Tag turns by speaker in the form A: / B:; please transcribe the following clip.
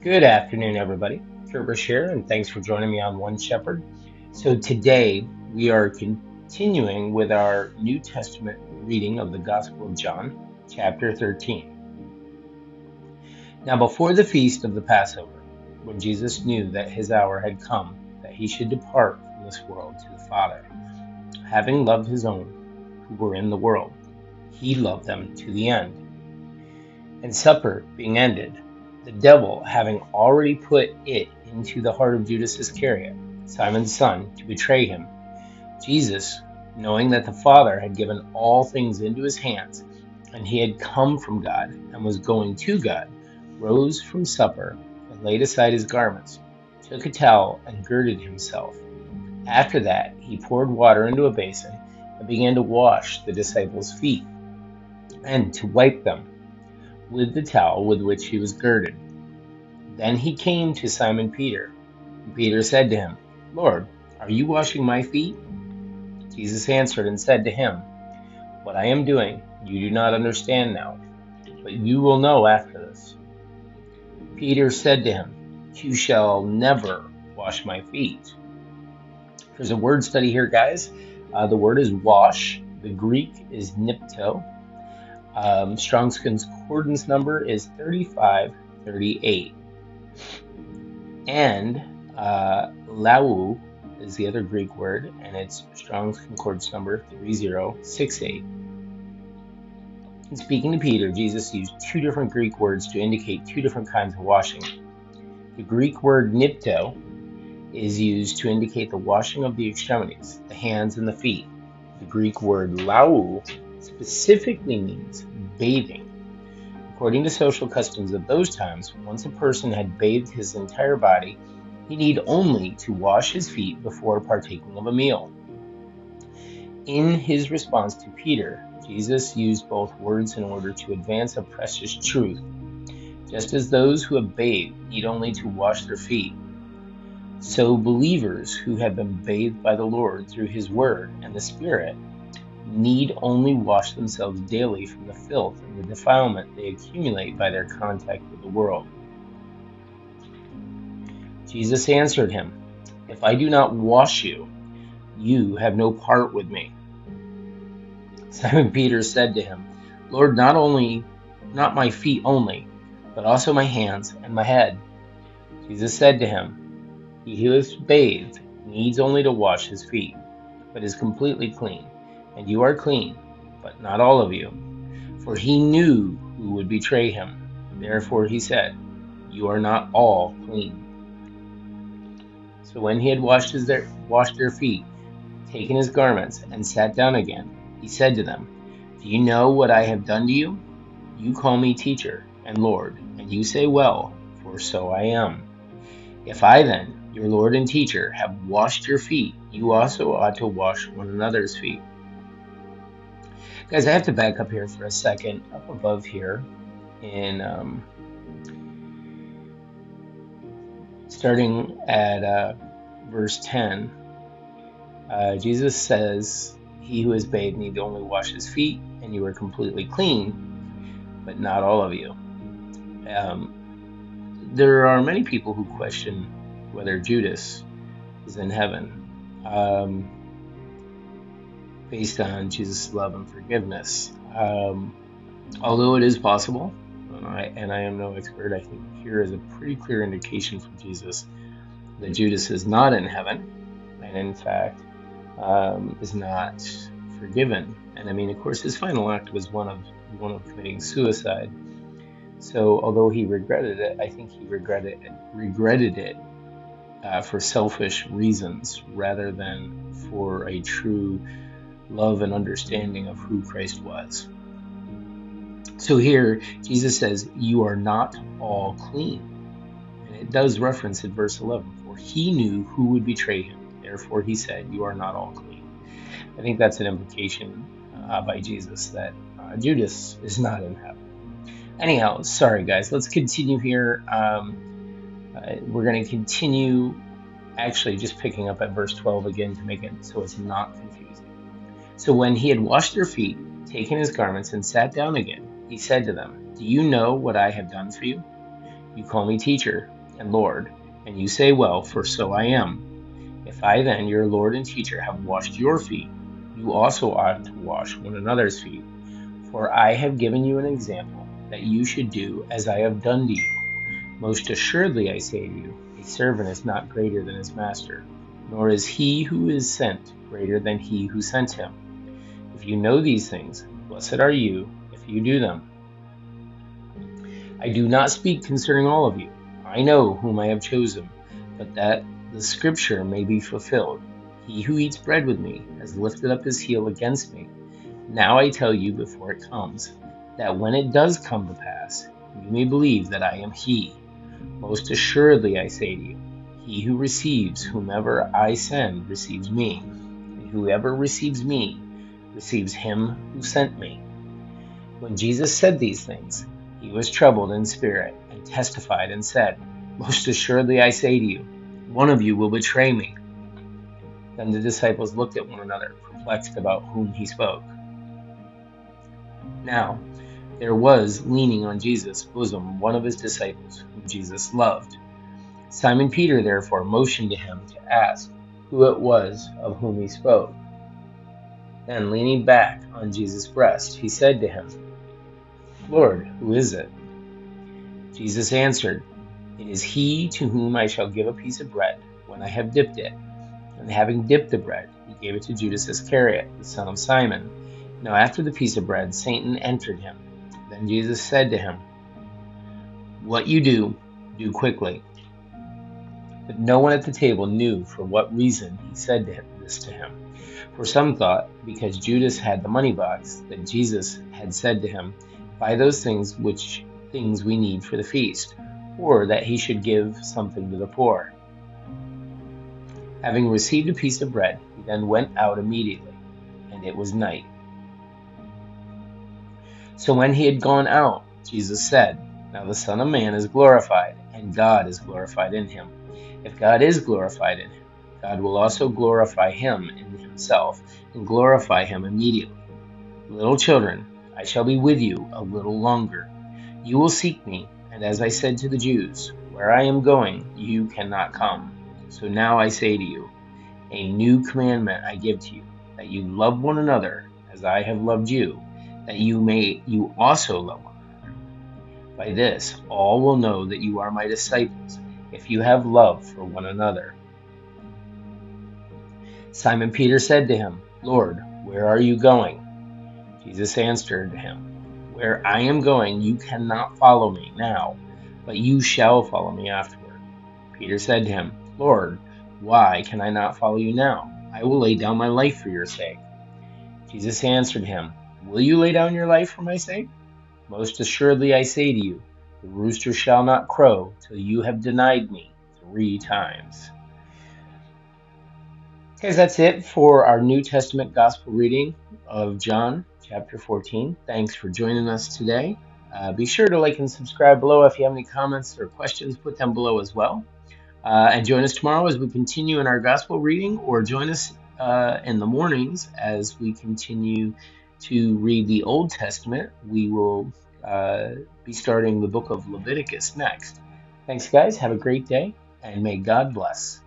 A: Good afternoon, everybody. Kurt here, and thanks for joining me on One Shepherd. So today we are continuing with our New Testament reading of the Gospel of John, chapter 13. Now, before the feast of the Passover, when Jesus knew that his hour had come, that he should depart from this world to the Father, having loved his own who were in the world, he loved them to the end. And supper being ended, the devil having already put it into the heart of Judas Iscariot, Simon's son, to betray him, Jesus, knowing that the Father had given all things into his hands, and he had come from God and was going to God, rose from supper and laid aside his garments, took a towel and girded himself. After that, he poured water into a basin and began to wash the disciples' feet and to wipe them with the towel with which he was girded. Then he came to Simon Peter. And Peter said to him, Lord, are you washing my feet? Jesus answered and said to him, What I am doing you do not understand now, but you will know after this. Peter said to him, You shall never wash my feet. There's a word study here, guys. The word is wash. The Greek is nipto. Strong's concordance number is 3538. And lau is the other Greek word, and it's Strong's concordance number 3068. In speaking to Peter, Jesus used two different Greek words to indicate two different kinds of washing. The Greek word nipto is used to indicate the washing of the extremities, the hands and the feet. The Greek word lau specifically means bathing. According to social customs of those times, once a person had bathed his entire body, he need only to wash his feet before partaking of a meal. In his response to Peter, Jesus used both words in order to advance a precious truth. Just as those who have bathed need only to wash their feet, so believers who have been bathed by the Lord through his word and the Spirit need only wash themselves daily from the filth and the defilement they accumulate by their contact with the world. Jesus answered him, If I do not wash you, you have no part with me. Simon Peter said to him, Lord, not my feet only, but also my hands and my head. Jesus said to him, He who is bathed needs only to wash his feet, but is completely clean. And you are clean, but not all of you. For he knew who would betray him. Therefore he said, You are not all clean. So when he had washed their feet, taken his garments, and sat down again, he said to them, Do you know what I have done to you? You call me teacher and Lord, and you say, Well, for so I am. If I then, your Lord and teacher, have washed your feet, you also ought to wash one another's feet. Guys, I have to back up here for a second. Up above here, in starting at verse 10, Jesus says, He who is bathed need only wash his feet, and you are completely clean, but not all of you. There are many people who question whether Judas is in heaven, based on Jesus' love and forgiveness. Although it is possible, and I am no expert, I think here is a pretty clear indication from Jesus that Judas is not in heaven, and in fact is not forgiven. And I mean, of course, his final act was one of committing suicide. So although he regretted it, I think he regretted it for selfish reasons rather than for a true love and understanding of who Christ was. So here, Jesus says, You are not all clean. And it does reference in verse 11, For he knew who would betray him. Therefore he said, You are not all clean. I think that's an implication by Jesus that Judas is not in heaven. Anyhow, sorry guys, let's continue here. We're going to continue actually just picking up at verse 12 again to make it so it's not confusing. So when he had washed their feet, taken his garments, and sat down again, he said to them, Do you know what I have done for you? You call me teacher and Lord, and you say, well, for so I am. If I then, your Lord and teacher, have washed your feet, you also ought to wash one another's feet. For I have given you an example, that you should do as I have done to you. Most assuredly I say to you, a servant is not greater than his master, nor is he who is sent greater than he who sent him. If you know these things, blessed are you if you do them. I do not speak concerning all of you. I know whom I have chosen, but that the scripture may be fulfilled. He who eats bread with me has lifted up his heel against me. Now I tell you before it comes, that when it does come to pass, you may believe that I am he. Most assuredly I say to you, he who receives whomever I send receives me, and whoever receives me receives him who sent me. When Jesus said these things, he was troubled in spirit and testified and said, most assuredly I say to you, one of you will betray me. Then the disciples looked at one another, perplexed about whom he spoke. Now there was leaning on Jesus' bosom one of his disciples, whom Jesus loved. Simon Peter therefore motioned to him to ask who it was of whom he spoke. Then leaning back on Jesus' breast, he said to him, Lord, who is it? Jesus answered, it is he to whom I shall give a piece of bread when I have dipped it. And having dipped the bread, he gave it to Judas Iscariot, the son of Simon. Now after the piece of bread, Satan entered him. Then Jesus said to him, what you do, do quickly. But no one at the table knew for what reason he said this to him. For some thought, because Judas had the money box, that Jesus had said to him, buy those things we need for the feast, or that he should give something to the poor. Having received a piece of bread, he then went out immediately, and it was night. So when he had gone out, Jesus said, now the Son of Man is glorified, and God is glorified in him. If God is glorified in him, God will also glorify him in himself, and glorify him immediately. Little children, I shall be with you a little longer. You will seek me, and as I said to the Jews, where I am going, you cannot come. So now I say to you, a new commandment I give to you, that you love one another as I have loved you, that you also love one another. By this, all will know that you are my disciples, if you have love for one another. Simon Peter said to him, Lord, where are you going? Jesus answered him, where I am going, you cannot follow me now, but you shall follow me afterward. Peter said to him, Lord, why can I not follow you now? I will lay down my life for your sake. Jesus answered him, will you lay down your life for my sake? Most assuredly I say to you, the rooster shall not crow till you have denied me 3 times. Okay, that's it for our New Testament Gospel reading of John chapter 14. Thanks for joining us today. Be sure to like and subscribe below. If you have any comments or questions, put them below as well. And join us tomorrow as we continue in our Gospel reading, or join us in the mornings as we continue to read the Old Testament. We will be starting the book of Leviticus next. Thanks, guys. Have a great day, and may God bless.